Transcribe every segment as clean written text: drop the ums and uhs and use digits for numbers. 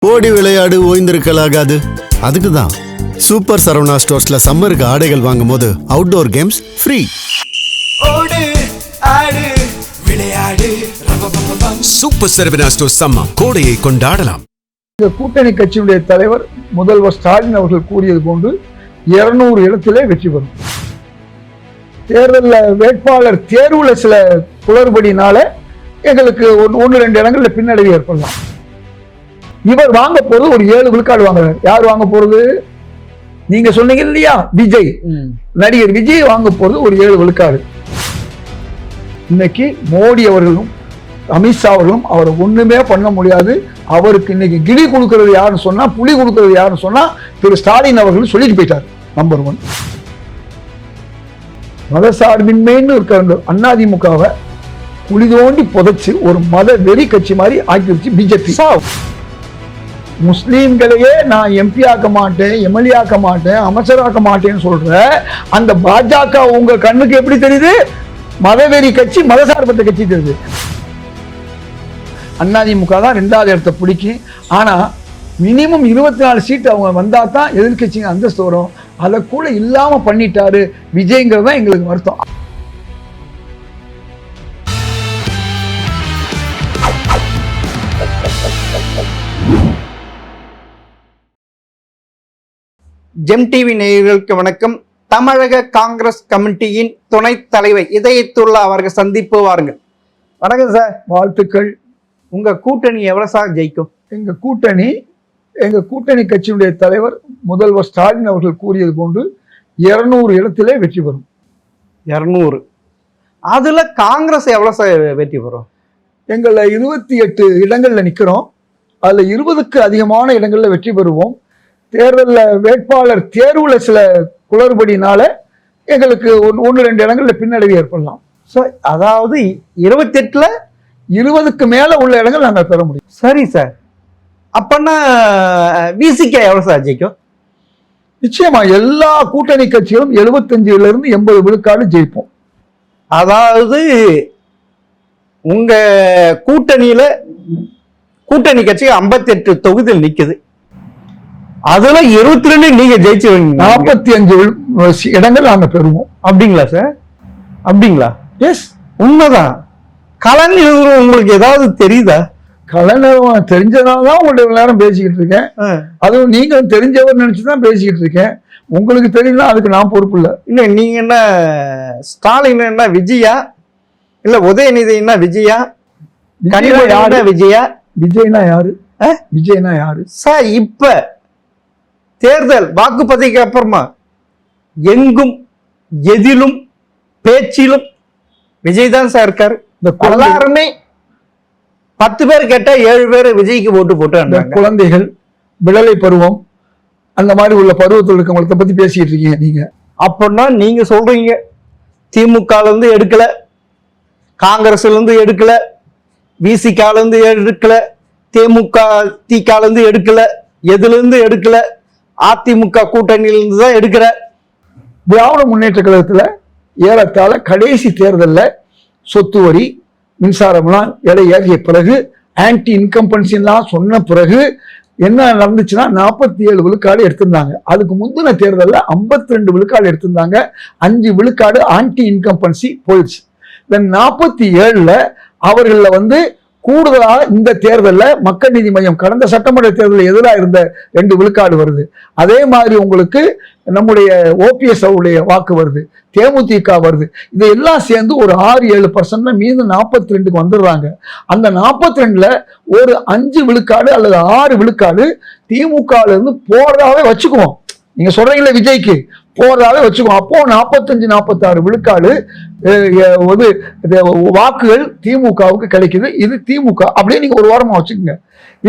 ஓடி விளையாடு ஓய்ந்திருக்கலாகாது. அதுக்கு தான் சூப்பர் சரவணா ஸ்டோர்ஸ்ல சம்மருக்கு ஆடைகள் வாங்கும் போது அவுட்டோர் கேம்ஸ் ஃப்ரீ. ஓடு ஆடு விளையாடு சூப்பர் சரவணா ஸ்டோர்ஸ் சம்மர் கோடையை கொண்டாடலாம். இந்த கூட்டணி கட்சியினுடைய தலைவர் முதல்வர் ஸ்டாலின் அவர்கள் கூறியது போன்று 200 இடத்திலே வெற்றி பெறும். தேர்தலில் வேட்பாளர் தேர்வுல சில குளறுபடினால எங்களுக்கு 1-2 இடங்கள்ல பின்னடைவு ஏற்படலாம். இவர் வாங்க போறது ஒரு 7 விழுக்காடு வாங்குறாரு. யார் வாங்க போறது? நீங்க சொன்னீங்க இல்லையா, விஜய், நடிகர் விஜய் வாங்க போறது ஒரு 7 விழுக்காடு. இன்னைக்கு மோடி அவர்களும் அமித்ஷா அவர்களும் அவரை ஒண்ணுமே பண்ண முடியாது. அவருக்கு இன்னைக்கு கிளி கொடுக்கிறது யாருன்னு சொன்னா, புலி கொடுக்கிறது யாருன்னு சொன்னா திரு ஸ்டாலின் அவர்கள் சொல்லிட்டு போயிட்டார். நம்பர் 1 மதசார்பின்மைன்னு இருக்கிற அதிமுகவை குழி தோண்டி புதைச்சு ஒரு மத வெறி கட்சி மாதிரி ஆக்கிடுச்சு பிஜேபி. முஸ்லீம்களையே நான் எம்பி ஆக்க மாட்டேன், எம்எல்ஏ ஆக்க மாட்டேன், அமைச்சராக்க மாட்டேன்னு சொல்ற அந்த பாஜக உங்க கண்ணுக்கு எப்படி தெரியுது? மதவெறி கட்சி, மதசார்பற்ற கட்சி தெரியுது. அதிமுக தான் 2வது இடத்தை பிடிக்கும். ஆனா மினிமம் 24 சீட் அவங்க வந்தா தான் எதிர்கட்சிங்க அந்தஸ்து வரும். அதை கூட இல்லாம பண்ணிட்டாரு விஜய்ங்கிறது தான் எங்களுக்கு வருத்தம். ஜெம் டிவி நேயர்களுக்கு வணக்கம். தமிழக காங்கிரஸ் கமிட்டியின் துணைத் தலைவர் இதயத்துல்லா அவர்கள் சந்திப்பு வாருங்கள். வணக்கம் சார். வாழ்த்துக்கள். உங்க கூட்டணி எவ்வளவு சார் ஜெயிக்கும்? எங்க கூட்டணி கட்சியினுடைய தலைவர் முதல்வர் ஸ்டாலின் அவர்கள் கூறியது போன்று 200 இடத்திலே வெற்றி பெறும். 200. அதுல காங்கிரஸ் எவ்வளவு சார் வெற்றி பெறும்? எங்களை 28 இடங்கள்ல நிக்கிறோம். அதுல 20க்கு அதிகமான இடங்கள்ல வெற்றி பெறுவோம். தேர்தலில் வேட்பாளர் தேர்வுல சில குளறுபடினால எங்களுக்கு 1-2 இடங்கள்ல பின்னடைவு ஏற்படலாம். சார், அதாவது 28ல 20க்கு மேல உள்ள இடங்கள் நாங்கள் பெற முடியும். சரி சார். அப்பன்னா விசிகே எவ்வளவு சார் ஜெயிக்கும்? நிச்சயமா எல்லா கூட்டணி கட்சிகளும் 75ல இருந்து 80 விழுக்காடு ஜெயிப்போம். அதாவது உங்க கூட்டணி கட்சி 58 தொகுதியில் நிக்குது. அதுல 22 நீங்க ஜெயிச்சுவீங்க. 45 இடங்கள் நாங்க பெறுவோம். அப்படிங்களா சார்? அப்படிங்களா? எஸ், உண்மைதான். கலைஞர் உங்களுக்கு ஏதாவது தெரியுதா? கலைஞர் தெரிஞ்சதுனாலதான் உங்கள்ட்ட நேரம் பேசிக்கிட்டு இருக்கேன். அதுவும் நீங்க தெரிஞ்சவர் நினைச்சுதான் பேசிக்கிட்டு இருக்கேன். உங்களுக்கு தெரியல, அதுக்கு நான் பொறுப்பு இல்லை. இன்னும் நீங்க என்ன ஸ்டாலின் என்ன விஜயா, இல்ல உதயநிதினா விஜயா, கனிமொழி விஜயா? விஜய்னா யாரு? விஜய்னா யாரு சார்? இப்ப தேர்தல் வாக்குப்பதிவுக்கு அப்புறமா எங்கும் எதிலும் பேச்சிலும் விஜய் தான் சார் இருக்காரு. எல்லாருமே 10 பேர் கேட்டா 7 பேர் விஜய்க்கு ஓட்டு போட்டு. குழந்தைகள், விடலை பருவம், அந்த மாதிரி உள்ள பருவத்தில் இருக்கவங்கள பத்தி பேசிட்டு இருக்கீங்க நீங்க. அப்படின்னா நீங்க சொல்றீங்க திமுகல இருந்து எடுக்கல, காங்கிரஸ்ல இருந்து எடுக்கல, விசிகால இருந்து எடுக்கல, திகால இருந்து எடுக்கல, எதுல இருந்து எடுக்கல, அதிமுக கூட்டணியிலிருந்து தான் எடுக்கிற. திராவிட முன்னேற்ற கழகத்துல ஏறத்தாழ கடைசி தேர்தல்ல சொத்து வரி, மின்சாரம்லாம் எடை ஏறிய பிறகு, ஆன்டி இன்கம்பன்சிலாம் சொன்ன பிறகு என்ன நடந்துச்சுன்னா 47 விழுக்காடு எடுத்திருந்தாங்க. அதுக்கு முந்தின தேர்தலில் 52 விழுக்காடு எடுத்திருந்தாங்க. 5 விழுக்காடு ஆன்டி இன்கம்பன்சி போயிடுச்சு. இந்த 47ல அவர்கள கூடுதலாக இந்த தேர்தலில் மக்கள் நீதி மையம் கடந்த சட்டமன்ற தேர்தலில் எதிராக இருந்த 2 விழுக்காடு வருது. அதே மாதிரி உங்களுக்கு நம்முடைய ஓபிஎஸ் அவருடைய வாக்கு வருது, தேமுதிக வருது. இதையெல்லாம் சேர்ந்து ஒரு 6-7% மீது 42க்கு வந்துடுறாங்க. அந்த 42ல ஒரு 5 விழுக்காடு அல்லது 6 விழுக்காடு திமுகல இருந்து போறதாவே வச்சுக்குவோம். நீங்க சொல்றீங்களே விஜய்க்கு போறதாவே வச்சுக்குவோம். அப்போ 45-46 விழுக்காடு வாக்குகள் திமுகவுக்கு கிடைக்குது. இது திமுக அப்படியே நீங்க ஒரு வாரமா வச்சுக்கோங்க.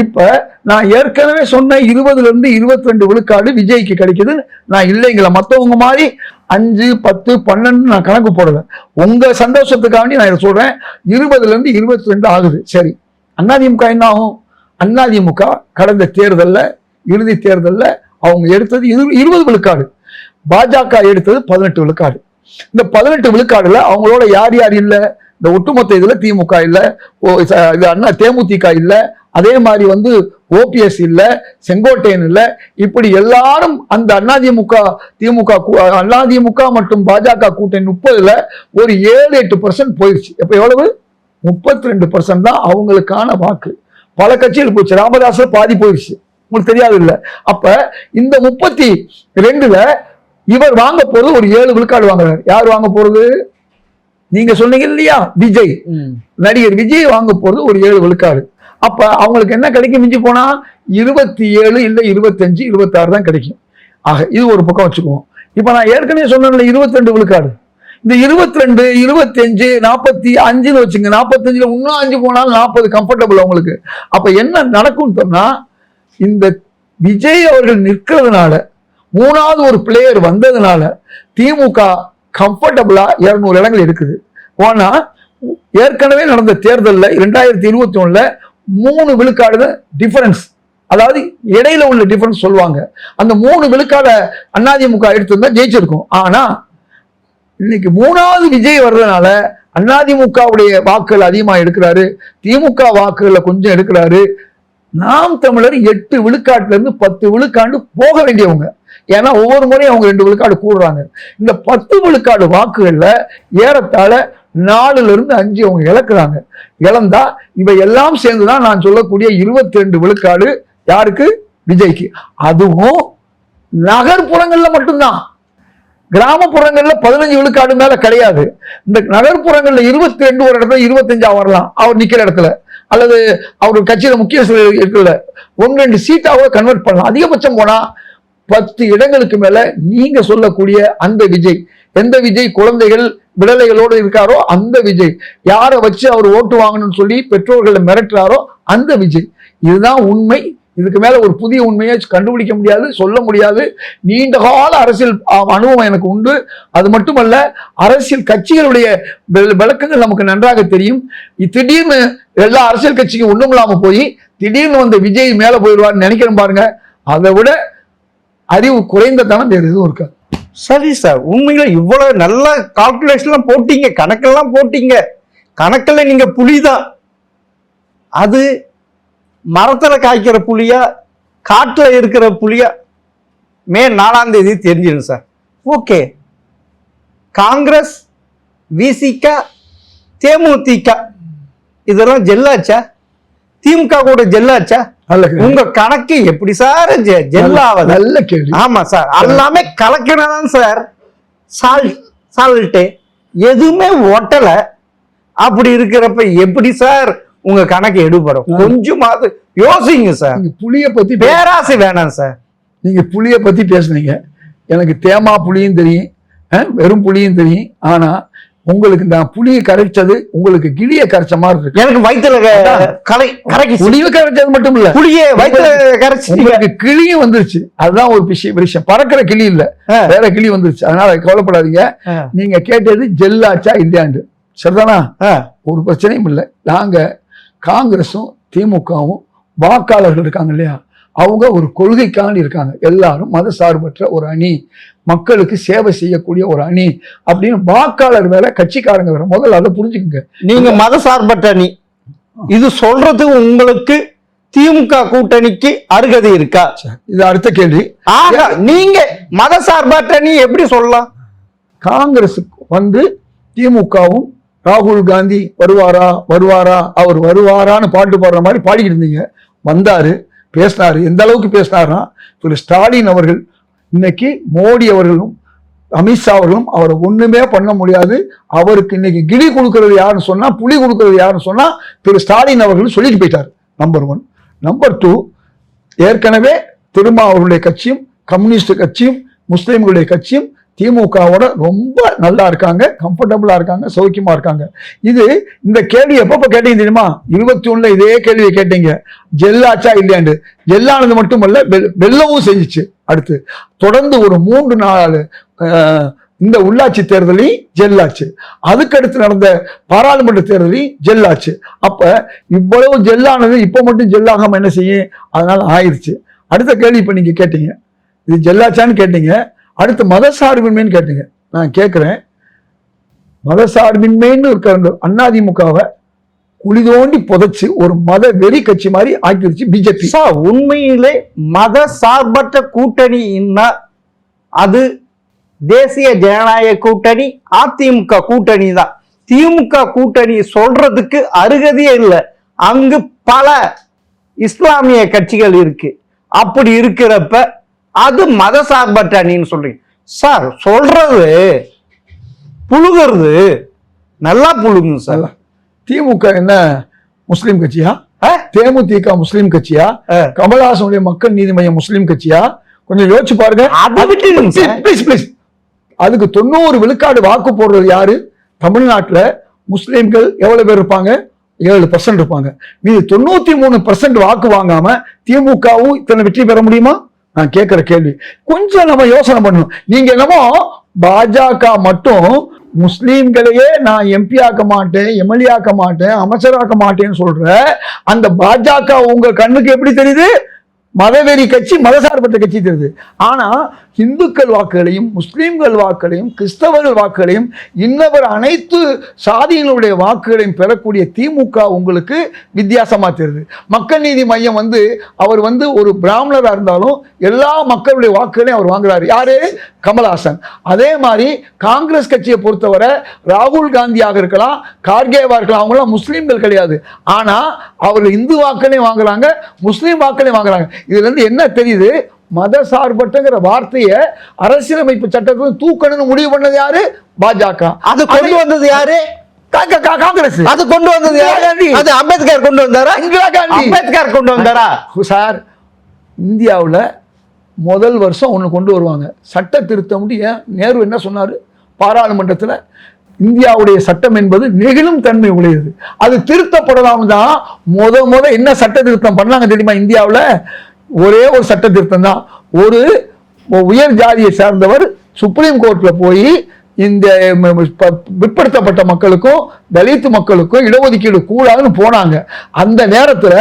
இப்ப நான் ஏற்கனவே சொன்ன 20ல இருந்து 22 விழுக்காடு விஜய்க்கு கிடைக்குது. நான் இல்லைங்களா மத்தவங்க மாதிரி 5, 10, 12 நான் கணக்கு போடல. உங்க சந்தோஷத்துக்காண்டி நான் இதை சொல்றேன். 20ல இருந்து 22 ஆகுது. சரி, அதிமுக என்ன ஆகும்? அதிமுக கடந்த தேர்தல்ல, இறுதி தேர்தல்ல அவங்க எடுத்தது 20 விழுக்காடு, பாஜக எடுத்தது 18 விழுக்காடு. இந்த 18 விழுக்காடுல அவங்களோட யார் யார் இல்ல? இந்த ஒட்டுமொத்த இதுல திமுக இல்ல, தேமுதிக இல்ல, அதே மாதிரி ஓபிஎஸ் இல்ல, செங்கோட்டையன் இல்ல, இப்படி எல்லாரும் அந்த அதிமுக மற்றும் பாஜக கூட்டணி 30ல ஒரு 7-8% போயிடுச்சு. இப்ப எவ்வளவு? 32% தான் அவங்களுக்கான வாக்கு. பல கட்சிகள் போச்சு. ராமதாஸ்ல பாதி போயிடுச்சு, உங்களுக்கு தெரியாது இல்ல. அப்ப இந்த 32ல இவர் வாங்க போறது ஒரு 7 விழுக்காடு வாங்குறாரு. யார் வாங்க போறது? நீங்க சொன்னீங்க இல்லையா, விஜய், நடிகர் விஜய் வாங்க போறது ஒரு 7 விழுக்காடு. அப்ப அவங்களுக்கு என்ன கிடைக்கும்? மிஞ்சி போனா 27 இல்ல 25, 26 தான் கிடைக்கும். ஆக இது ஒரு பக்கம் வச்சுக்குவோம். இப்ப நான் ஏற்கனவே சொன்னேன்ல 22 விழுக்காடு. இந்த 22, 25, 45 வச்சுங்க. 45ல இன்னும் 5 போனாலும் 40 கம்ஃபர்டபுள் அவங்களுக்கு. அப்ப என்ன நடக்கும் சொன்னா, இந்த விஜய் அவர்கள் நிற்கிறதுனால, 3வது ஒரு பிளேயர் வந்ததுனால திமுக கம்ஃபர்டபுளா 200 இடங்கள் இருக்குது. ஆனா ஏற்கனவே நடந்த தேர்தலில் 2021ல 3 விழுக்காடு டிஃபரன்ஸ், அதாவது இடையில உள்ள டிஃபரன்ஸ் சொல்லுவாங்க. அந்த 3 விழுக்காட அதிமுக எடுத்திருந்தா ஜெயிச்சிருக்கும். ஆனா இன்னைக்கு 3வது விஜய் வர்றதுனால அதிமுகவுடைய வாக்குகள் அதிகமா எடுக்கிறாரு, திமுக வாக்குகளை கொஞ்சம் எடுக்கிறாரு. நாம் தமிழர் 8 விழுக்காட்டுல இருந்து 10 விழுக்காண்டு போக வேண்டியவங்க. ஏன்னா ஒவ்வொரு முறையும் அவங்க 2 விழுக்காடு கூடுறாங்க. இந்த 10 விழுக்காடு வாக்குகள்ல ஏறத்தாழ 4ல இருந்து 5 அவங்க இழக்கிறாங்க. இழந்தா இவை எல்லாம் சேர்ந்துதான் நான் சொல்லக்கூடிய 22 விழுக்காடு யாருக்கு? விஜய்க்கு. அதுவும் நகர்ப்புறங்கள்ல மட்டும்தான். கிராமப்புறங்கள்ல 15 விழுக்காடு மேல கிடையாது. இந்த நகர்ப்புறங்கள்ல 22 ஒரு இடத்துல 25 வரலாம் அவர் நிக்கிற இடத்துல, அல்லது அவர் கட்சியில முக்கிய இருக்குல்ல 1-2 சீட்டாக கன்வெர்ட் பண்ணலாம். அதிகபட்சம் போனா 10 இடங்களுக்கு மேல நீங்க சொல்லக்கூடிய அந்த விஜய், எந்த விஜய் குழந்தைகள் விடலைகளோடு இருக்காரோ அந்த விஜய், யாரை வச்சு அவர் ஓட்டு வாங்கணும்னு சொல்லி பெற்றோர்களை மிரட்டுறாரோ அந்த விஜய். இதுதான் உண்மை. இதுக்கு மேல ஒரு புதிய உண்மையை கண்டுபிடிக்க முடியாது, சொல்ல முடியாது. நீண்ட கால அரசியல் அனுபவம் எனக்கு உண்டு. அது மட்டுமல்ல, அரசியல் கட்சிகளுடைய விளக்கங்கள் நமக்கு நன்றாக தெரியும். திடீர்னு எல்லா அரசியல் கட்சிக்கும் ஒண்ணும் இல்லாம போய் திடீர்னு வந்த விஜய் மேல போயிடுவார்னு நினைக்கிறேன் பாருங்க. அதை விட அறிவு குறைந்த தனம் வேறு எதுவும் இருக்காது. சரி சார், உண்மையில இவ்வளவு நல்ல கால்குலேஷன்லாம் போட்டீங்க, கணக்கெல்லாம் போட்டீங்க. கணக்கில் நீங்க புலிதான். அது மரத்துல காய்க்கிற புலியா காட்டுல இருக்கிற புலியா மே 4ஆம் தேதி தெரிஞ்சிடும் சார். ஓகே, காங்கிரஸ், விசிக, தேமுதிக இதெல்லாம் ஜெல்லாச்சா? திமுக கூட ஜெல்லாச்சா? உங்க கணக்கு எப்படி சார் ஜெல்லாவது? நல்ல கேள்வி. ஆமா சார், எல்லாமே கலக்கினதான் சார். சால்ட்டு எதுவுமே ஒட்டல. அப்படி இருக்கிறப்ப எப்படி சார் உங்க கணக்கு எடுபடும்? கொஞ்சமாவது யோசிங்க சார். புளிய பத்தி பேராசை வேணாம் சார். நீங்க புளிய பத்தி பேசுனீங்க. எனக்கு தேமா புளியும் தெரியும், வெறும் புளியும் தெரியும். ஆனா உங்களுக்கு நான் புளியை கரைச்சது உங்களுக்கு கிளிய கரைச்ச மாதிரி இருக்கு. எனக்கு வயிற்றுல புளிய கரைச்சது மட்டும் இல்ல, புளிய வயிற்றுல கரைச்சி உங்களுக்கு கிளியும் வந்துருச்சு. அதுதான் ஒரு விஷயம். பறக்கிற கிளி இல்ல, வேற கிளி வந்துருச்சு. அதனால கவலைப்படாதீங்க. நீங்க கேட்டது ஜெல்லாச்சா இல்லையாண்டு, சரிதானா? ஒரு பிரச்சனையும் இல்லை. நாங்க காங்கிரஸும் திமுகவும் வாக்காளர்கள் இருக்காங்க இல்லையா, அவங்க ஒரு கொள்கைக்கான இருக்காங்க. எல்லாரும் மத சார்பற்ற ஒரு அணி, மக்களுக்கு சேவை செய்யக்கூடிய ஒரு அணி அப்படின்னு வாக்காளர் வேற, கட்சிக்காரங்க வேற. முதல்ல அதை புரிஞ்சுக்குங்க. நீங்க மத சார்பற்ற அணி இது சொல்றது உங்களுக்கு திமுக கூட்டணிக்கு அருகதை இருக்கா? இது அடுத்த கேள்வி. ஆக நீங்க மத சார்பற்ற அணி எப்படி சொல்லலாம்? காங்கிரஸுக்கு வந்து திமுகவும் ராகுல் காந்தி வருவாரா அவர் வருவாரான்னு பாட்டு பாடுற மாதிரி பாடிக்கிட்டு இருந்தீங்க. வந்தாரு, பேசினாரு. எந்த அளவுக்கு பேசினாருன்னா, திரு ஸ்டாலின் அவர்கள் இன்னைக்கு மோடி அவர்களும் அமித்ஷா அவர்களும் அவரை ஒண்ணுமே பண்ண முடியாது. அவருக்கு இன்னைக்கு கிளி கொடுக்கறது யாருன்னு சொன்னா, புலி கொடுக்கறது யாருன்னு சொன்னா திரு ஸ்டாலின் அவர்கள் சொல்லிட்டு போயிட்டார். நம்பர் 1. நம்பர் 2, ஏற்கனவே திருமாவர்களுடைய கட்சியும் கம்யூனிஸ்ட் கட்சியும் முஸ்லிம்களுடைய கட்சியும் திமுகவோட ரொம்ப நல்லா இருக்காங்க, கம்ஃபர்டபுளா இருக்காங்க, சௌக்கியமா இருக்காங்க. இது இந்த கேள்வி எப்ப கேட்டீங்க தெரியுமா? 21ல இதே கேள்வியை கேட்டீங்க, ஜெல்லாச்சா இல்லையாண்டு. ஜெல்லானது மட்டுமல்ல, வெல்லவும் செஞ்சிச்சு. அடுத்து தொடர்ந்து ஒரு 3-4 இந்த உள்ளாட்சி தேர்தலையும் ஜெல்லாச்சு. அதுக்கடுத்து நடந்த பாராளுமன்ற தேர்தலையும் ஜெல்லாச்சு. அப்ப இவ்வளவு ஜெல்லானது இப்ப மட்டும் ஜெல்லாகாம என்ன செய்யும்? அதனால ஆயிடுச்சு. அடுத்த கேள்வி இப்ப நீங்க கேட்டீங்க, இது ஜெல்லாச்சான்னு கேட்டீங்க. அடுத்து மதசார்பின்மைன்னு கேட்டீங்க. நான் கேட்கிறேன், மதசார்பின்மைன்னு இருக்கிற அதிமுகவை குழி தோண்டி புதைச்சு ஒரு மத வெறி கட்சி மாதிரி ஆக்கிடுச்சு பிஜேபி. சார் உண்மையிலே மத சார்பற்ற கூட்டணின்னா அது தேசிய ஜனநாயக கூட்டணி, அதிமுக கூட்டணி தான். திமுக கூட்டணி சொல்றதுக்கு அருகதையே இல்லை. அங்கு பல இஸ்லாமிய கட்சிகள் இருக்கு. அப்படி இருக்கிறப்ப அது மத சார்பற்ற அணின்னு சொல்றீங்க சார். சொல்றது புழுகிறது நல்லா புழுகுங்க சார். திமுக என்ன முஸ்லீம் கட்சியா? தேமுதிக முஸ்லீம் கட்சியா? கமலஹாசனுடைய மக்கள் நீதி மையம் முஸ்லீம் கட்சியா? கொஞ்சம் யோசிச்சு பாருங்க. அதை விட்டு பிளீஸ் அதுக்கு 90 விழுக்காடு வாக்கு போடுறது யாரு? தமிழ்நாட்டுல முஸ்லீம்கள் எவ்வளவு பேர் இருப்பாங்க? 7% இருப்பாங்க. மீது 93% வாக்கு வாங்காம திமுகவும் இத்தனை வெற்றி பெற முடியுமா? நான் கேட்கிற கேள்வி கொஞ்சம் நம்ம யோசனை பண்ணணும். நீங்க என்னமோ பாஜக மட்டும் முஸ்லீம்களையே நான் எம்பி ஆக்க மாட்டேன், எம்எல்ஏ ஆக்க மாட்டேன், அமைச்சராக்க மாட்டேன்னு சொல்ற அந்த பாஜக உங்க கண்ணுக்கு எப்படி தெரியுது? மதவெறி கட்சி, மதசார்பற்ற கட்சி தெரியுது. ஆனா இந்துக்கள் வாக்குகளையும் முஸ்லீம்கள் வாக்குகளையும் கிறிஸ்தவர்கள் வாக்குகளையும் இன்னவர் அனைத்து சாதிகளுடைய வாக்குகளையும் பெறக்கூடிய திமுக உங்களுக்கு வித்தியாசமா தெரியுது. மக்கள் நீதி மையம் அவர் ஒரு பிராமணரா இருந்தாலும் எல்லா மக்களுடைய வாக்குகளையும் அவர் வாங்குறாரு. யாரு? கமல்ஹாசன். அதே மாதிரி காங்கிரஸ் கட்சியை பொறுத்தவரை ராகுல் காந்தியாக இருக்கலாம், கார்கேவா இருக்கலாம், அவங்களாம் முஸ்லீம்கள் கிடையாது. ஆனா அவர்கள் இந்து வாக்குகளையும் வாங்குறாங்க, முஸ்லீம் வாக்குகளையும் வாங்குறாங்க. இதுல இருந்து என்ன தெரியுது? மத சார்பற்றங்கிற வார்த்தையை அரசியலமைப்பு சட்டத்தில் தூக்கணும்னு முடிவு பண்ணது யாரு? பாஜக. அது கொண்டு வந்தது யாரு? காங்கிரஸ். அது கொண்டு வந்தது யாரு? அது அம்பேத்கர் கொண்டு வந்தாரா? இந்திரா காந்தி. அம்பேத்கர் கொண்டு வந்தாரா? சார், இந்தியாவில் முதல் வருஷம் ஒன்று கொண்டு வருவாங்க, சட்ட திருத்தம். நேரு என்ன சொன்னாரு பாராளுமன்றத்தில்? இந்தியாவுடைய சட்டம் என்பது நெகிழும் தன்மை உடையது, அது திருத்தப்படலாம் தான். முத என்ன சட்ட திருத்தம் பண்ணாங்க தெரியுமா? இந்தியாவில் ஒரே ஒரு சட்ட திருத்தம் தான். ஒரு உயர் ஜாதியை சார்ந்தவர் சுப்ரீம் கோர்ட்ல போய் இந்த பிற்படுத்தப்பட்ட மக்களுக்கும் தலித் மக்களுக்கும் இடஒதுக்கீடு கூடாதுன்னு போனாங்க. அந்த நேரத்துல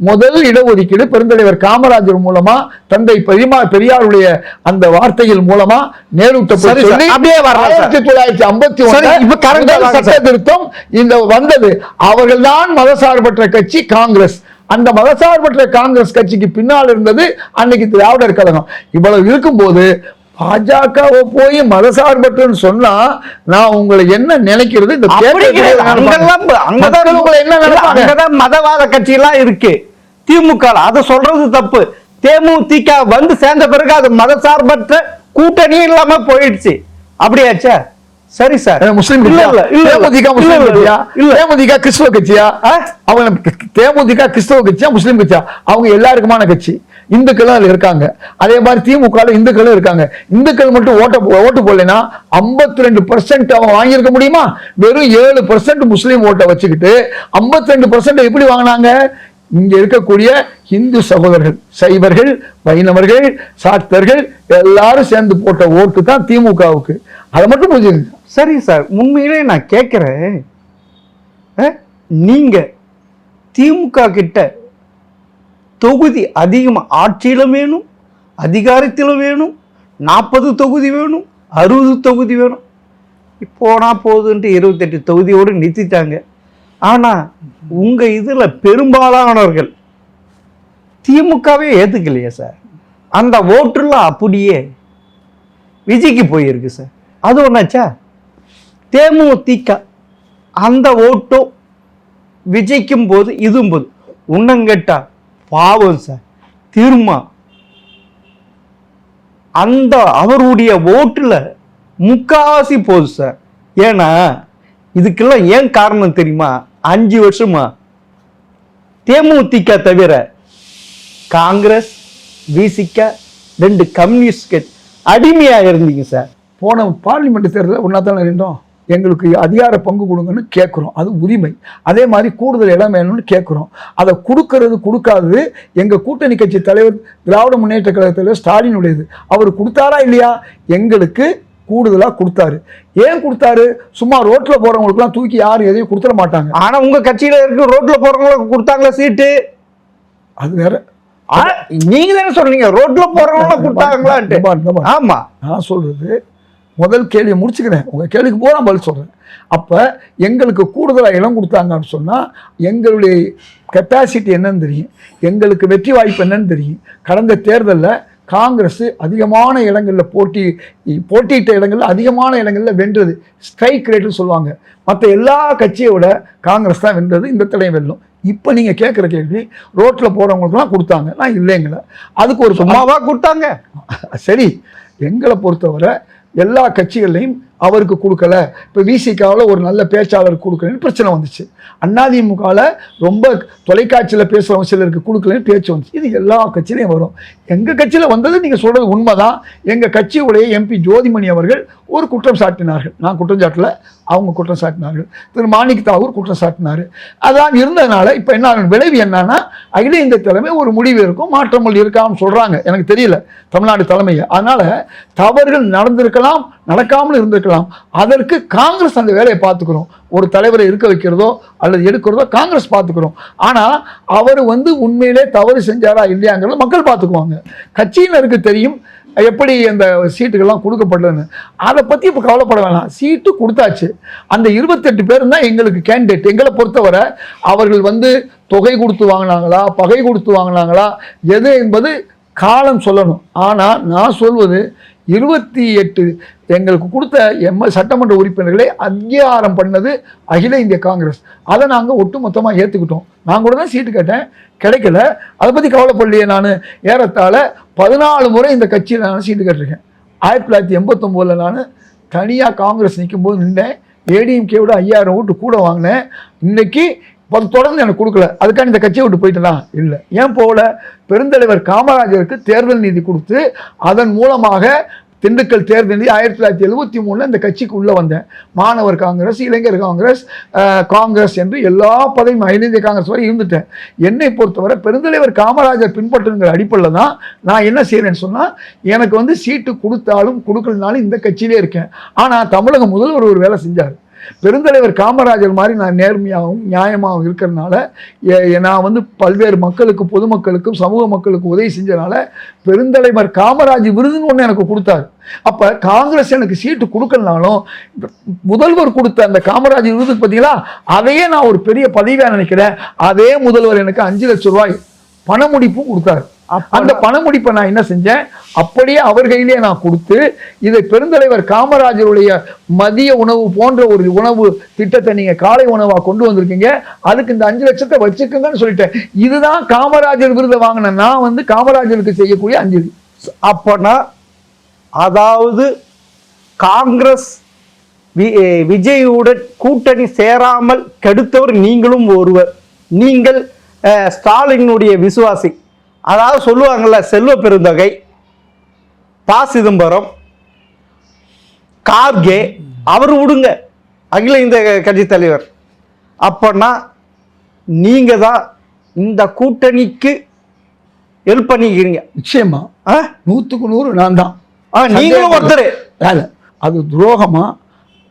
முதல் இடஒதுக்கீடு பெருந்தலைவர் காமராஜர் மூலமா, தந்தை பெரியாருடைய அந்த வார்த்தைகள் மூலமா நேருட்ட 1951 சட்ட திருத்தம் இந்த வந்தது. அவர்கள் தான் மதசார்பற்ற கட்சி காங்கிரஸ். அந்த மதசார்பற்ற காங்கிரஸ் கட்சிக்கு பின்னால் இருந்தது அன்னைக்கு திராவிடர் கழகம். இவ்வளவு இருக்கும்போது பாஜகவை போய் மதசார்பற்றுன்னு சொன்னா நான் உங்களை என்ன நினைக்கிறது? இந்த மதவாத கட்சி எல்லாம் இருக்கு திமுக. அதை சொல்றது தப்பு. தேமுதிக சேர்ந்த பிறகு அது மதசார்பற்ற கூட்டணி இல்லாம போயிடுச்சு. அப்படியாச்சா? சரி சார். முஸ்லீம் தேமுதிக கிறிஸ்தவ கட்சியா? அவங்க தேமுதிக கிறிஸ்தவ கட்சியா முஸ்லீம் கட்சியா? அவங்க எல்லாருக்குமான கட்சி. இந்துக்கள் அதுல இருக்காங்க. அதே மாதிரி திமுக இந்துக்களும் இருக்காங்க. இந்துக்கள் மட்டும் ஓட்டு போடலைன்னா 52% அவங்க வாங்கியிருக்க முடியுமா? வெறும் 7% முஸ்லீம் ஓட்டை வச்சுக்கிட்டு 52% எப்படி வாங்கினாங்க? இங்க இருக்கக்கூடிய இந்து சகோதரர்கள், சைவர்கள், வைணவர்கள், சாக்தர்கள் எல்லாரும் சேர்ந்து போட்ட ஓட்டு தான் திமுகவுக்கு. அதை மட்டும் புரிஞ்சுங்க. சரி சார், உண்மையிலே நான் கேட்கிறேன், நீங்க திமுக கிட்ட தொகுதி அதிகமா ஆட்சியிலும் வேணும், அதிகாரத்திலும் வேணும், 40 தொகுதி வேணும், 60 தொகுதி வேணும். போனா போகுதுன்ட்டு 28 தொகுதியோடு நிறுத்திட்டாங்க. ஆனா உங்க இதுல பெரும்பாலானவர்கள் திமுகவே ஏத்துக்கலையே சார். அந்த ஓட்டுலாம் அப்படியே விஜய்க்கு போயிருக்கு சார். அது ஒன்னாச்சா? தேமுதிக அந்த ஓட்டோ விஜய்க்கும் போது இதுவும் போது உன்னங்கட்டா பாவம் சார். திருமா அந்த அவருடைய ஓட்டுல முக்காவாசி போகுது சார். ஏன்னா இதுக்கெல்லாம் ஏன் காரணம் தெரியுமா? 5 வருஷமா தேமுதிக தவிர காங்கிரஸ், விசிக, 2 கம்யூனிஸ்ட் அடிமையா இருந்தீங்க சார். போன பார்லிமெண்ட் தேர்தலில் ஒன்னாத்தானே இருந்தோம். எங்களுக்கு அதிகார பங்கு கொடுங்கன்னு கேட்குறோம், அது உரிமை. அதே மாதிரி கூடுதல் இடம் வேணும்னு கேட்குறோம். அதை கொடுக்காதது எங்கள் கூட்டணி கட்சி தலைவர் திராவிட முன்னேற்ற கழக தலைவர் ஸ்டாலினுடையது. அவர் கொடுத்தாரா இல்லையா? எங்களுக்கு கூடுதலாக கொடுத்தாரு. ஏன் கொடுத்தாரு? சும்மா ரோட்டில் போகிறவங்களுக்குலாம் தூக்கி யாரும் எதையும் கொடுத்துட மாட்டாங்க. ஆனால் உங்கள் கட்சியில் இருக்க ரோட்டில் போகிறவங்களுக்கு கொடுத்தாங்களா சீட்டு? அது வேற. நீங்க தானே சொல்றீங்க ரோட்ல போறவங்க கொடுத்தாங்களா? ஆமா, நான் சொல்றது முதல் கேள்வியை முடிச்சுக்கிறேன், உங்கள் கேள்விக்கு போக நான் பதில் சொல்கிறேன். அப்போ எங்களுக்கு கூடுதலாக இடம் கொடுத்தாங்கன்னு சொன்னால் எங்களுடைய கெப்பாசிட்டி என்னன்னு தெரியும், எங்களுக்கு வெற்றி வாய்ப்பு என்னன்னு தெரியும். கடந்த தேர்தலில் காங்கிரஸ் அதிகமான இடங்களில் போட்டியிட்ட இடங்களில் அதிகமான இடங்களில் வென்றது. ஸ்ட்ரைக் ரேட்டுன்னு சொல்லுவாங்க. மற்ற எல்லா கட்சியை விட காங்கிரஸ் தான் வென்றது. இந்த தடையும் வெல்லும். இப்போ நீங்கள் கேட்குற கேள்வி ரோட்டில் போகிறவங்களுக்குலாம் கொடுத்தாங்க, நான் இல்லைங்கள. அதுக்கு ஒரு சும்மாவா கொடுத்தாங்க? சரி, எங்களை பொறுத்தவரை எல்லா கட்சிகள்லையும் அவருக்கு கொடுக்கல. இப்போ விசிகாவில் ஒரு நல்ல பேச்சாளருக்கு கொடுக்கலன்னு பிரச்சனை வந்துச்சு. அதிமுகவில் ரொம்ப தொலைக்காட்சியில் பேசுகிறவங்க சிலருக்கு கொடுக்கலன்னு பேச்சு வந்துச்சு. இது எல்லா கட்சியிலையும் வரும். எங்கள் கட்சியில் வந்தது நீங்கள் சொல்கிறது உண்மைதான். எங்கள் கட்சியுடைய எம்பி ஜோதிமணி அவர்கள் ஒரு குற்றம் சாட்டினார்கள். நான் குற்றம் சாட்டல, அவங்க குற்றம் சாட்டினார்கள். திரு மாணிக் தாகூர் குற்றம் சாட்டினார். அதான் இருந்ததுனால இப்போ என்ன விளைவு என்னன்னா, அகில இந்திய தலைமை ஒரு முடிவு இருக்கும், மாற்றங்கள் இருக்காமல் சொல்கிறாங்க. எனக்கு தெரியல தமிழ்நாடு தலைமையை. அதனால் தவறுகள் நடந்திருக்கலாம், நடக்காமல் இருந்திருக்கலாம். அதற்கு காங்கிரஸ் அந்த வேலையை பார்த்துக்கிறோம். ஒரு தலைவரை இருக்க வைக்கிறதோ அல்லது எடுக்கிறதோ காங்கிரஸ் பார்த்துக்கிறோம். ஆனால் அவர் உண்மையிலே தவறு செஞ்சாரா இல்லையாங்கிறத மக்கள் பார்த்துக்குவாங்க. கட்சியினருக்கு தெரியும் எப்படி அந்த சீட்டுகள்லாம் கொடுக்கப்பட்டதுன்னு. அதை பற்றி இப்போ கவலைப்பட வேணாம். சீட்டு கொடுத்தாச்சு. அந்த 28 பேர் தான் எங்களுக்கு கேண்டிடேட். எங்களை பொறுத்தவரை அவர்கள் தொகை கொடுத்து வாங்கினாங்களா, பகை கொடுத்து வாங்கினாங்களா, எது என்பது காலம் சொல்லணும். ஆனால் நான் சொல்வது 28 எங்களுக்கு கொடுத்த சட்டமன்ற உறுப்பினர்களை அங்கீகாரம் பண்ணது அகில இந்திய காங்கிரஸ். அதை நாங்கள் ஒட்டுமொத்தமாக ஏற்றுக்கிட்டோம். நான் கூட தான் சீட்டு கேட்டேன், கிடைக்கல. அதை பற்றி கவலைப்படலையே. நான் ஏறத்தாழ 14 முறை இந்த கட்சியில் நான் சீட்டு கேட்டிருக்கேன். 1989 நான் தனியாக காங்கிரஸ் நிற்கும் போது நின்றேன். ஏடிஎம்கேவோட 5000 ஓட்டு கூட வாங்கினேன். இன்னைக்கு தொடர்ந்து எனக்கு கொடுக்கல. அதுக்காக இந்த கட்சியை விட்டு போயிட்டலாம் இல்லை. ஏன் போகல? பெருந்தலைவர் காமராஜருக்கு தேர்தல் நிதி கொடுத்து அதன் மூலமாக திண்டுக்கல் தேர்தல் நிதி 1973 இந்த கட்சிக்கு உள்ளே வந்தேன். மாணவர் காங்கிரஸ், இளைஞர் காங்கிரஸ், காங்கிரஸ் என்று எல்லா பதவியும் அகில இந்திய காங்கிரஸ் வரை இருந்துட்டேன். என்னை பொறுத்தவரை பெருந்தலைவர் காமராஜர் பின்பற்றுங்கிற அடிப்படையில் தான் நான் என்ன செய்கிறேன்னு சொன்னால், எனக்கு சீட்டு கொடுத்தாலும் கொடுக்கலனாலும் இந்த கட்சியிலே இருக்கேன். ஆனால் தமிழக முதல்வர் ஒரு வேலை செஞ்சார். பெருந்தலைவர் காமராஜர் மாதிரி நான் நேர்மையாகவும் நியாயமாகவும் இருக்கிறதுனால நான் பல்வேறு மக்களுக்கு, பொதுமக்களுக்கும், சமூக மக்களுக்கு உதவி செஞ்சதுனால பெருந்தலைவர் காமராஜ் விருதுன்னு ஒன்று எனக்கு கொடுத்தாரு. அப்போ காங்கிரஸ் எனக்கு சீட்டு கொடுக்கலனாலும் முதல்வர் கொடுத்த அந்த காமராஜ் விருது பார்த்தீங்களா, அதையே நான் ஒரு பெரிய பதவியாக நினைக்கிறேன். அதே முதல்வர் எனக்கு 5 லட்சம் ரூபாய் பணமுடிப்பும் கொடுத்தாரு. அந்த பணமுடிப்பை நான் என்ன செஞ்சேன், அப்படியே அவர் கையிலேயே நான் கொடுத்து, இதை பெருந்தலைவர் காமராஜருடைய மதிய உணவு போன்ற ஒரு உணவு திட்டத்தை நீங்க காலை உணவா கொண்டு வந்திருக்கீங்க, அதுக்கு இந்த 5 லட்சத்தை வச்சுக்கோங்கன்னு சொல்லிட்டேன். இதுதான் காமராஜர் விருதை வாங்கின நான் காமராஜருக்கு செய்யக்கூடிய அஞ்சலி. அப்பனா அதாவது காங்கிரஸ் விஜயுடன் கூட்டணி சேராமல் கெடுத்தவர் நீங்களும் ஒருவர். நீங்கள் ஸ்டாலினுடைய விசுவாசி. அதாவது சொல்லுவாங்கல்ல, செல்வ பெருந்தகை, ப. சிதம்பரம், கார்கே, அவர் விடுங்க, அகில இந்திய கட்சி தலைவர். அப்பனா நீங்க தான் இந்த கூட்டணிக்கு ஹெல்ப் பண்ணிக்கிறீங்க. நிச்சயமா 100க்கு 100 நான் தான். நீங்களும் ஒருத்தர். அது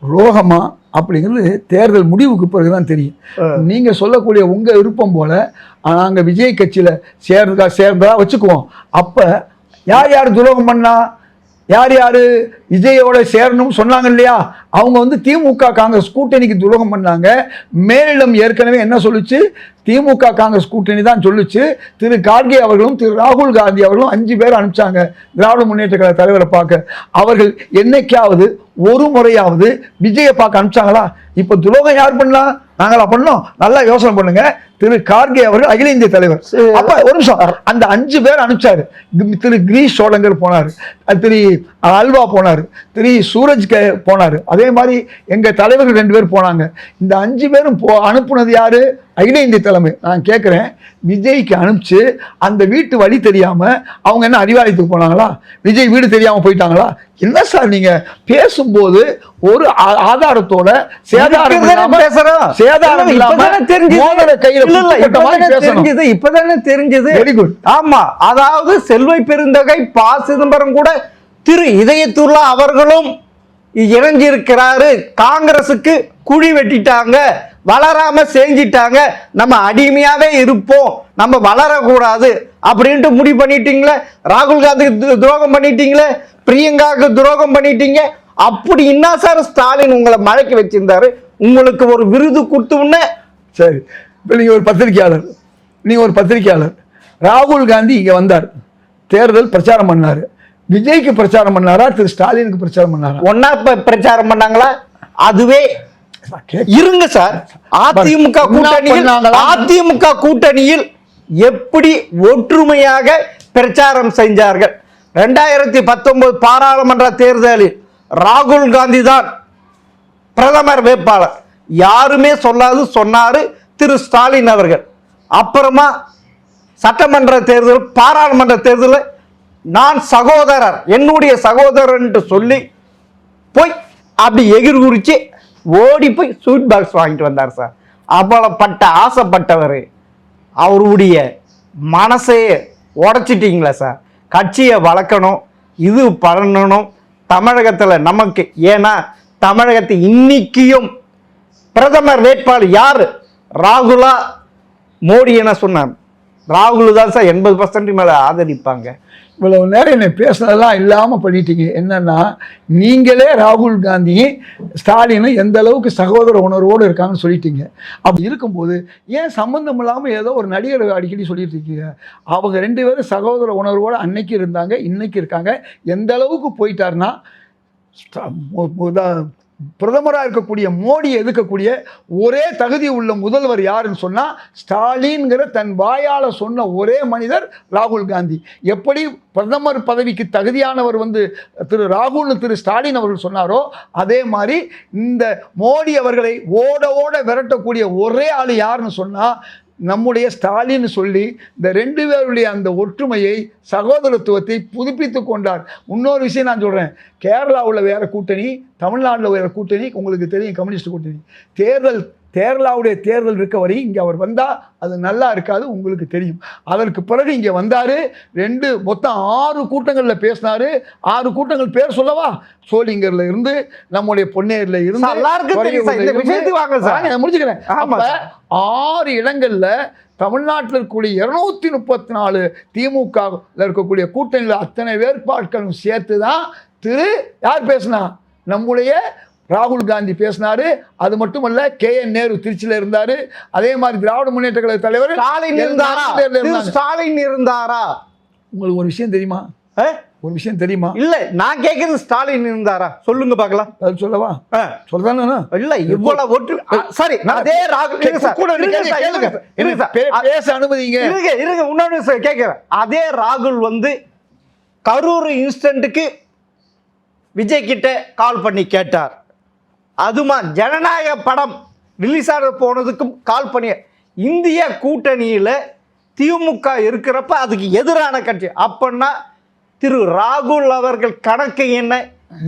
ரோகமா அப்படிங்கிறது தேர்தல் முடிவுக்கு பிறகுதான் தெரியும். நீங்க சொல்லக்கூடிய உங்க விருப்பம் போல நாங்க விஜய் கட்சியில சேர்ந்தா வச்சுக்குவோம். அப்ப யார் துரோகம் பண்ணா, யார் விஜயோட சேரணும்னு சொன்னாங்க இல்லையா, அவங்க திமுக காங்கிரஸ் கூட்டணிக்கு துரோகம் பண்ணாங்க. மேலிடம் ஏற்கனவே என்ன சொல்லுச்சு, திமுக காங்கிரஸ் கூட்டணி தான் சொல்லுச்சு. திரு கார்கே அவர்களும் திரு ராகுல் காந்தி அவர்களும் 5 பேர் அனுப்பிச்சாங்க திராவிட முன்னேற்ற கழக தலைவரை பார்க்க. அவர்கள் என்னைக்காவது ஒரு முறையாவது விஜயை பார்க்க அனுப்பிச்சாங்களா? இப்ப துரோகம் யார் பண்ணா? நாங்களா பண்ணோம்? நல்லா யோசனை பண்ணுங்க. திரு கார்கே அவர்கள் அகில இந்திய தலைவர். அப்ப ஒரு நிமிஷம், அந்த 5 பேர் அனுப்பிச்சாரு. திரு கிரீஷ் சோழங்கர் போனாரு, திரு அல்வா போனாரு, திரு சூரஜ் போனாரு, அதே மாதிரி எங்க தலைவர்கள் 2 பேர் போனாங்க. இந்த 5 பேரும் அனுப்புனது யாரு? அகில இந்திய தலைமை. நான் கேட்கிறேன், விஜய்க்கு அனுப்பிச்சு அந்த வீட்டு வழி தெரியாம அவங்க என்ன அறிவாலயத்துக்கு போனாங்களா? விஜய் வீடு தெரியாம போயிட்டாங்களா? என்ன சார் நீங்க பேசும்போது ஒரு ஆதாரத்தோட சேதாரம் இப்பதானே தெரிஞ்சது. Very good. ஆமா, அதாவது செல்வ பெருந்தகை ப. சிதம்பரம் கூட திரு இதயத்துல்லா அவர்களும் இணைஞ்சிருக்கிறாரு. காங்கிரசுக்கு குழி வெட்டிட்டாங்க, வளராம செஞ்சிட்டாங்க, நம்ம அடிமையாவே இருப்போம், நம்ம வளரக்கூடாது அப்படின்ட்டு முடிவு பண்ணிட்டீங்களே. ராகுல் காந்திக்கு துரோகம் பண்ணிட்டீங்களே, பிரியங்காவுக்கு துரோகம் பண்ணிட்டீங்க. அப்படி என்ன சார் ஸ்டாலின் உங்களை மழைக்கு வச்சிருந்தாரு? உங்களுக்கு ஒரு விருது கொடுத்தோன்னே சரி, இப்போ நீங்கள் ஒரு பத்திரிகையாளர் ராகுல் காந்தி இங்கே வந்தார், தேர்தல் பிரச்சாரம் பண்ணார். விஜய்க்கு பிரச்சாரம் பண்ணாரா, திரு ஸ்டாலினுக்கு பிரச்சாரம் பண்ணாரா? ஒன்னா பிரச்சாரம் பண்ணாங்களா? அதுவே இருங்க சார். அதிமுக கூட்டணியில் எப்படி ஒற்றுமையாக பிரச்சாரம் செஞ்சார்கள்? 2019 பாராளுமன்ற தேர்தலில் ராகுல் காந்தி தான் பிரதமர் வேட்பாளர். யாருமே சொன்னாரு திரு ஸ்டாலின் அவர்கள். அப்புறமா சட்டமன்ற தேர்தல், பாராளுமன்ற தேர்தலில் நான் சகோதரர், என்னுடைய சகோதரர் என்று சொல்லி போய் அப்படி எகிர் குறிச்சு ஓடி போய் ஸ்வீட் பாக்ஸ் வாங்கிட்டு வந்தார் சார். அவ்வளோப்பட்ட ஆசைப்பட்டவர் அவருடைய மனசையே உடைச்சிட்டீங்களா சார்? கட்சியை வளர்க்கணும், இது பண்ணணும் தமிழகத்தில் நமக்கு. ஏன்னா தமிழகத்தை இன்னைக்கும் பிரதமர் வேட்பாளர் யாரு? ராகுலா மோடி என்ன சொன்னார்? ராகுல் தான் சார் 80% மேலே ஆதரிப்பாங்க. இவ்வளவு நேரம் என்னை பேசுனதெல்லாம் இல்லாமல் பண்ணிட்டீங்க. என்னன்னா, நீங்களே ராகுல் காந்தி ஸ்டாலினும் எந்த அளவுக்கு சகோதர உணர்வோடு இருக்காங்கன்னு சொல்லிட்டீங்க. அப்படி இருக்கும்போது ஏன் சம்மந்தம் இல்லாமல் ஏதோ ஒரு நடிகர் அடிக்கடி சொல்லிட்டு இருக்கீங்க? அவங்க 2 பேரும் சகோதர உணர்வோடு அன்னைக்கு இருந்தாங்க, இன்னைக்கு இருக்காங்க. எந்த அளவுக்கு போயிட்டாருன்னா, பிரதமராக இருக்கக்கூடிய மோடி எதிர்க்கக்கூடிய ஒரே தகுதி உள்ள முதல்வர் யாருன்னு சொன்னால் ஸ்டாலின்கிற தன் வாயால் சொன்ன ஒரே மனிதர் ராகுல் காந்தி. எப்படி பிரதமர் பதவிக்கு தகுதியானவர் திரு ராகுல்னு திரு ஸ்டாலின் அவர்கள் சொன்னாரோ, அதே மாதிரி இந்த மோடி அவர்களை ஓட விரட்டக்கூடிய ஒரே ஆள் யாருன்னு சொன்னால் நம்முடைய ஸ்டாலின் சொல்லி இந்த 2 பேருடைய அந்த ஒற்றுமையை, சகோதரத்துவத்தை புதுப்பித்து கொண்டார். இன்னொரு விஷயம் நான் சொல்கிறேன், கேரளாவில் வேறு கூட்டணி, தமிழ்நாட்டில் வேறு கூட்டணி. உங்களுக்கு தெரியும், கம்யூனிஸ்ட் கூட்டணி. கேரளாவுடைய தேர்தல் இருக்க வரையும் இங்கே அவர் வந்தால் அது நல்லா இருக்காது, உங்களுக்கு தெரியும். அதற்கு பிறகு இங்கே வந்தார், மொத்தம் 6 கூட்டங்களில் பேசினார். 6 கூட்டங்கள் பேர் சொல்லவா? சோளிங்கர்ல இருந்து, நம்முடைய பொன்னேரில் இருந்து, முடிச்சுக்கிறேன். 6 இடங்கள்ல தமிழ்நாட்டில் இருக்கக்கூடிய 234 திமுகவில் இருக்கக்கூடிய கூட்டணியில் அத்தனை வேட்பாளர்களும் சேர்த்து தான் யார் பேசினா? நம்முடைய ராகுல் காந்தி பேசினாரு. அது மட்டுமல்ல, KN நேரு திருச்சியில் இருந்தாரு. அதே மாதிரி திராவிட முன்னேற்ற கழக தலைவர் ஸ்டாலின் இருந்தாரா? உங்களுக்கு ஒரு விஷயம் தெரியுமா? இல்ல, நான் கேட்கறது ஸ்டாலின் இருந்தாரா? சொல்லுங்க பார்க்கலாம். அது சொல்லவா? சொல்லதானே? இல்ல, இவ்வளவு ஒற்று. சரி, அதே ராகுல் பேச அனுமதிங்க. இருங்க, இன்னொன்னு கேட்கிறேன். அதே ராகுல் கரூர் இன்ஸ்டன்ட்டுக்கு விஜய் கிட்ட கால் பண்ணி கேட்டார். அதுமா ஜனநாயக படம் ரிலீஸ் ஆக போனதுக்கும் கால் பண்ணி, இந்திய கூட்டணியில் திமுக இருக்கிறப்ப அதுக்கு எதிரான கட்சி அப்படின்னா திரு ராகுல் அவர்கள் கணக்கு என்ன?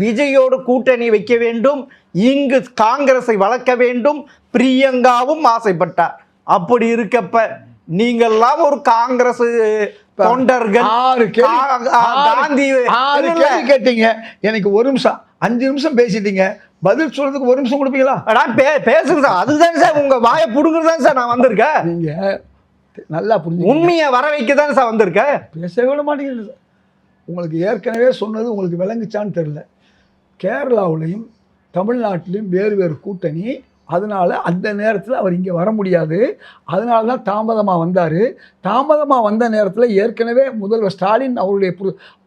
விஜயோடு கூட்டணி வைக்க வேண்டும், இங்கு காங்கிரஸை வளர்க்க வேண்டும், பிரியங்காவும் ஆசைப்பட்டார். அப்படி இருக்கப்ப நீங்கள்லாம் ஒரு காங்கிரஸ் தொண்டர்கள் காந்தி கேட்டீங்க. எனக்கு 1 நிமிஷம் 5 நிமிஷம் பேசிட்டீங்க, பதில் சொல்றதுக்கு 1 நிமிஷம் கொடுப்பீங்களா? பேசுங்க சார். அதுதான் சார் உங்க வாயை புடுங்குறது தான் சார் நான் வந்திருக்கேன். நீங்க நல்லா புரிஞ்சு உண்மையை வர வைக்க தான் சார் வந்திருக்கேன். பேசவே விட மாட்டேங்குது. உங்களுக்கு ஏற்கனவே சொன்னது உங்களுக்கு விளங்குச்சான்னு தெரியல. கேரளாவிலையும் தமிழ்நாட்டிலையும் வேறு கூட்டணி. அதனால் அந்த நேரத்தில் அவர் இங்கே வர முடியாது. அதனால தான் தாமதமாக வந்தார். தாமதமாக வந்த நேரத்தில் ஏற்கனவே முதல்வர் ஸ்டாலின் அவருடைய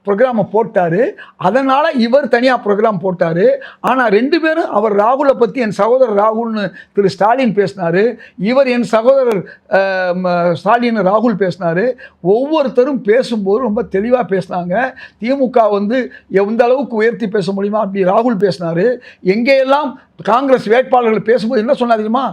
ப்ரோக்ராமை போட்டார். அதனால் இவர் தனியாக ப்ரோக்ராம் போட்டார். ஆனால் 2 பேரும் அவர் ராகுலை பற்றி என் சகோதரர் ராகுல்னு திரு ஸ்டாலின் பேசினார், இவர் என் சகோதரர் ஸ்டாலின் ராகுல் பேசினார். ஒவ்வொருத்தரும் பேசும்போது ரொம்ப தெளிவாக பேசினாங்க. திமுக எந்த அளவுக்கு உயர்த்தி பேச முடியுமா அப்படி ராகுல் பேசினார். எங்கேயெல்லாம் காங்கிரஸ் வேட்பாளர்கள் பேசும்போது என்ன சொன்னார் தெரியுமா?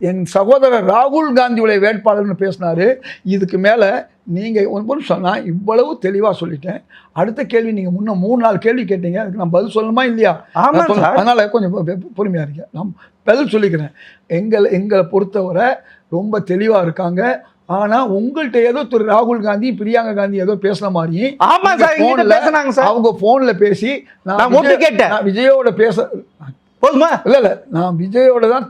என் சகோதரர் ராகுல் காந்தியுடைய வேட்பாளர்னு பேசினார். இதுக்கு மேலே நீங்கள் ஒன்று சொன்னால் இவ்வளவு தெளிவாக சொல்லிட்டேன். அடுத்த கேள்வி நீங்கள் 3-4 கேள்வி கேட்டீங்க, அதுக்கு நான் பதில் சொல்லணுமா இல்லையா? அதனால் கொஞ்சம் பொறுமையாக இருக்கேன், நான் பதில் சொல்லிக்கிறேன். எங்களை பொறுத்தவரை ரொம்ப தெளிவாக இருக்காங்க. ஆனால் உங்கள்கிட்ட ஏதோ திரு ராகுல் காந்தி, பிரியங்கா காந்தி ஏதோ பேசுன மாதிரி அவங்க ஃபோனில் பேசி நான் விஜயோட பேச போதுமா? இல்லை, நான் விஜயோட தான்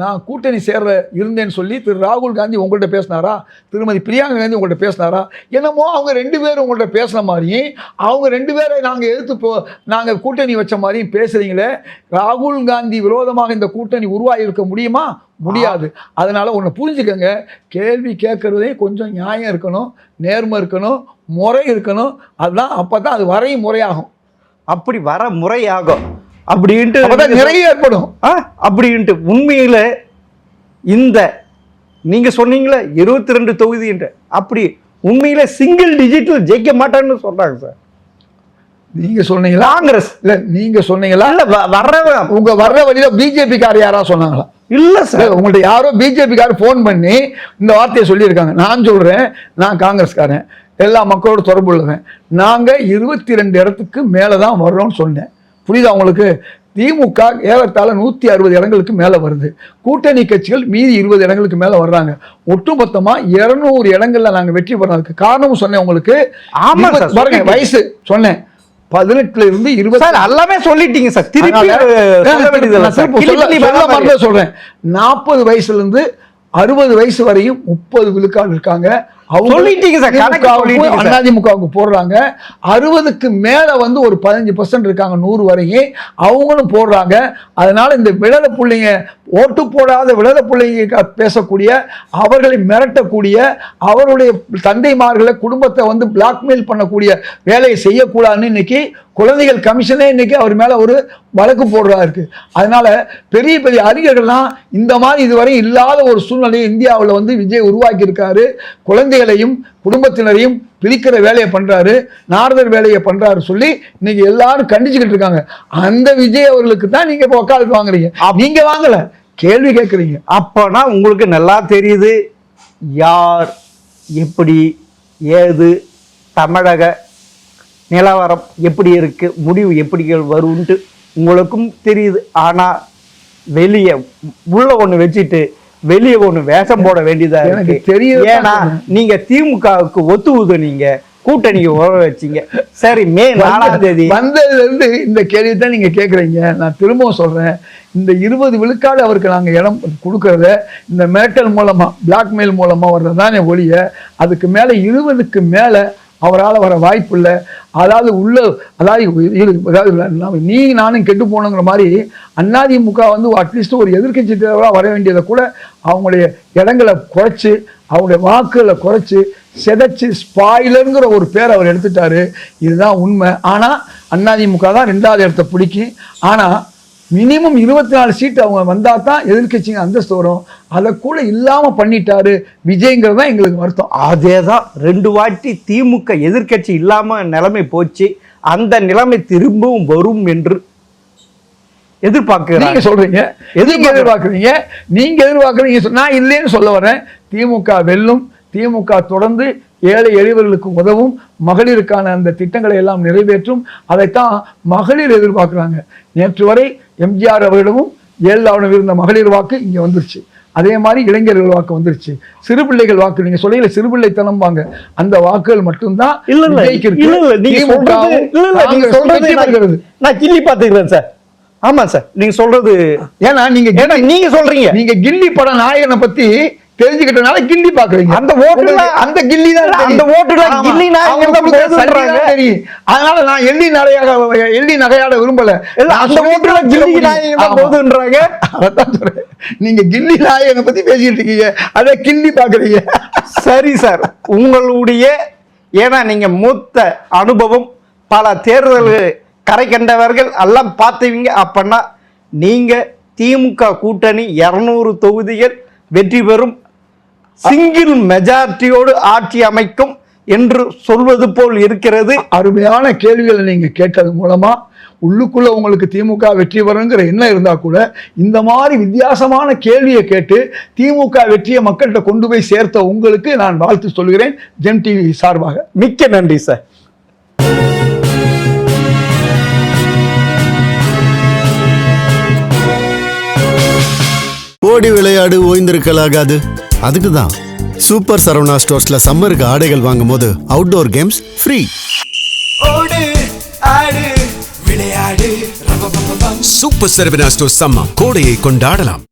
நான் கூட்டணி சேர்ற இருந்தேன்னு சொல்லி திரு ராகுல் காந்தி உங்கள்கிட்ட பேசினாரா, திருமதி பிரியங்கா காந்தி உங்கள்கிட்ட பேசினாரா? என்னமோ அவங்க 2 பேரும் உங்கள்கிட்ட பேசின மாதிரியும் அவங்க 2 பேரை நாங்கள் எதிர்த்து நாங்கள் கூட்டணி வச்ச மாதிரியும் பேசுகிறீங்களே. ராகுல் காந்தி விரோதமாக இந்த கூட்டணி உருவாகி இருக்க முடியுமா? முடியாது. அதனால் ஒன்று புரிஞ்சுக்கங்க, கேள்வி கேட்குறதே கொஞ்சம் நியாயம் இருக்கணும், நேர்மை இருக்கணும், முறை இருக்கணும். அதுதான் அப்போ தான் அது வரையும் முறையாகும். அப்படி வர முறையாகும் அப்படின்ட்டு நிறைய ஏற்படும். அப்படின்ட்டு உண்மையில இந்த நீங்க சொன்னீங்களே 22 தொகுதின்ற, அப்படி உண்மையில சிங்கிள் டிஜிட்ல ஜெயிக்க மாட்டான்னு சொல்றாங்க சார். நீங்க சொன்னீங்களா? காங்கிரஸ் இல்ல நீங்க சொன்னீங்களா? இல்ல வர்ற வழியில பிஜேபி கார் யாரா சொன்னாங்களா? இல்ல சார், உங்கள்ட்ட யாரோ பிஜேபி கார் போன் பண்ணி இந்த வார்த்தையை சொல்லியிருக்காங்க. நான் சொல்றேன், நான் காங்கிரஸ்காரன், எல்லா மக்களோட தொடர்பு உள்ளவன், நாங்க 22 இடத்துக்கு மேலதான் வர்றோம்னு சொன்னேன். புரியுதா உங்களுக்கு? திமுக ஏறத்தாழ 160 இடங்களுக்கு மேல வருது. கூட்டணி கட்சிகள் மீதி 20 இடங்களுக்கு மேல வர்றாங்க. ஒட்டுமொத்தமா 200 இடங்கள்ல நாங்க வெற்றி பெறதுக்கு காரணம் சொன்னேன் உங்களுக்கு. பாருங்க, வயசு சொன்னேன் 18ல இருந்து 20 எல்லாமே சொல்லிட்டீங்க சார். திருப்பி சொல்றேன், 40 வயசுல இருந்து 60 வயசு வரையும் 30 விழுக்காடு இருக்காங்க. அதிமுகவுக்கு போடுறாங்க. 60க்கு மேல வந்து ஒரு 15% இருக்காங்க, 100 வரையும் அவங்களும் போடுறாங்க. அதனால இந்த விடல பிள்ளைங்க, ஓட்டு போடாத விடல பிள்ளைங்க பேசக்கூடிய, அவர்களை மிரட்டக்கூடிய, அவருடைய தந்தைமார்களை குடும்பத்தை வந்து பிளாக்மெயில் பண்ணக்கூடிய வேலையை செய்யக்கூடாதுன்னு இன்னைக்கு குழந்தைகள் கமிஷனே இன்னைக்கு அவர் மேல ஒரு வழக்கு போடுறா இருக்கு. அதனால பெரிய பெரிய அறிஞர்கள்லாம் இந்த மாதிரி இதுவரை இல்லாத ஒரு சூழ்நிலையை இந்தியாவில் வந்து விஜய் உருவாக்கி இருக்காரு. குழந்தைகளையும் குடும்பத்தினரையும் பிரிக்கிற வேலையை பண்றாரு, நாரதர் வேலையை பண்றாரு சொல்லி இன்னைக்கு எல்லாரும் கண்டிச்சுக்கிட்டு இருக்காங்க. அந்த விஜய் அவர்களுக்கு தான் நீங்க இப்போ வக்காலத்து வாங்குறீங்க. நீங்க வாங்கல, கேள்வி கேட்குறீங்க. அப்போனா உங்களுக்கு நல்லா தெரியுது யார் எப்படி ஏது தமிழக நிலவரம் எப்படி இருக்கு, முடிவு எப்படி வரும்ன்ட்டு உங்களுக்கும் தெரியுது. ஆனா வெளியே உள்ள ஒண்ணு வச்சுட்டு வெளியே ஒண்ணு வேஷம் போட வேண்டியதா இருக்கு. தெரியும். ஏன்னா நீங்க திமுகவுக்கு ஒத்துவுது, நீங்க கூட்டணிக்கு உற வச்சீங்க. சரி, மே 4ஆம் தேதி வந்ததுல இருந்து இந்த கேள்வி தான் நீங்க கேட்குறீங்க. நான் திரும்பவும் சொல்றேன், இந்த 20 விழுக்காடு அவருக்கு நாங்க இடம் கொடுக்கறத இந்த மிரட்டல் மூலமா, பிளாக்மெயில் மூலமா வர்றதானே ஒழிய அதுக்கு மேல 20க்கு மேல அவரால் வர வாய்ப்பு இல்லை. அதாவது நீ நானும் கெட்டு போனோங்கிற மாதிரி அதிமுக வந்து அட்லீஸ்ட் ஒரு எதிர்கட்சி தலைவராக வர வேண்டியதை கூட அவங்களுடைய இடங்களை குறைச்சி, அவங்களுடைய வாக்குகளை குறைச்சி, செதைச்சு, ஸ்பாயிலருங்கிற ஒரு பேர் அவர் எடுத்துட்டாரு. இதுதான் உண்மை. ஆனால் அதிமுக தான் 2வது இடத்தை பிடிக்கும். ஆனால் மினிமம் 24 சீட்டு அவங்க வந்தால் தான் எதிர்கட்சிங்க அந்தஸ்து வரும். அதை கூட இல்லாமல் பண்ணிட்டாரு விஜய்ங்கிறது தான் எங்களுக்கு வருத்தம். அதே தான் 2 வாட்டி திமுக எதிர்கட்சி இல்லாமல் நிலைமை போச்சு. அந்த நிலைமை திரும்பவும் வரும் என்று எதிர்பார்க்கிறீங்க. சொல்றீங்க, எதிர்பார்க்குறீங்க, நீங்க எதிர்பார்க்குறீங்க. நான் இல்லைன்னு சொல்ல வரேன். திமுக வெல்லும். திமுக தொடர்ந்து ஏழை எளியவர்களுக்கு உதவும், மகளிருக்கான அந்த திட்டங்களை எல்லாம் நிறைவேற்றும். அதைத்தான் மகளிர் எதிர்பார்க்குறாங்க. நேற்று வரை எம்ஜிஆர் அவர்களிடமும் ஜெயலலிதாவிடம் இருந்த மகளிர் வாக்கு இங்கே வந்துருச்சு. அதே மாதிரி இளைஞர்கள் வாக்கு வந்துருச்சு. சிறு பிள்ளைகள் வாக்கு, நீங்க சொல்ல சிறுபிள்ளைத்தனம் வாங்க, அந்த வாக்குகள் மட்டும்தான். நான் கிள்ளி பாத்துக்கிறேன் சார். ஆமா சார், நீங்க சொல்றது ஏன்னா நீங்க சொல்றீங்க, நீங்க கில்லி பட நாயகனை பத்தி தெரிஞ்சுக்கிட்டனால கில்லி பாக்குறீங்க. அந்த ஓட்டுல அந்த கில்லி தான், அந்த ஓட்டுல கில்லி நாயகன் தெரியும். அதனால நான் எள்ளி நகையாட விரும்பல. அந்த ஓட்டுல கில்லி நாயகன் போதுன்றாங்க. அதான் சொல்றேன், நீங்க கில்லி நாயகனை பத்தி பேசிட்டு இருக்கீங்க, அதை கில்லி பாக்குறீங்க. சரி சார், உங்களுடைய ஏன்னா நீங்க மூத்த அனுபவம், பல தேர்தல்கள் கரை கண்டவர்கள் எல்லாம் பார்த்தவங்க. அப்பன்னா நீங்க திமுக கூட்டணி 200 தொகுதிகள் வெற்றி பெறும், சிங்கிள் மெஜாரிட்டியோடு ஆட்சி அமைக்கும் என்று சொல்வது போல் இருக்கிறது. அருமையான கேள்விகளை நீங்க கேட்டது மூலமா உள்ளுக்குள்ள உங்களுக்கு திமுக வெற்றி பெறுங்கிற எண்ணம் இருந்தா கூட இந்த மாதிரி வித்தியாசமான கேள்வியை கேட்டு திமுக வெற்றியை மக்கள்கிட்ட கொண்டு போய் சேர்த்த உங்களுக்கு நான் வாழ்த்து சொல்கிறேன். ஜெம் டிவி சார்பாக மிக்க நன்றி சார். ஓடி விளையாடு ஓய்ந்திருக்கலாகாது. அதுக்கு தான் சூப்பர் சரவணா ஸ்டோர்ஸ்ல சம்மருக்கு ஆடைகள் வாங்கும் போது அவுட்டோர் கேம்ஸ் ஃப்ரீ. ஓடு ஆடு விளையாடு. சூப்பர் சரவணா ஸ்டோர்ஸ் சம்மர் கோடையை கொண்டாடலாம்.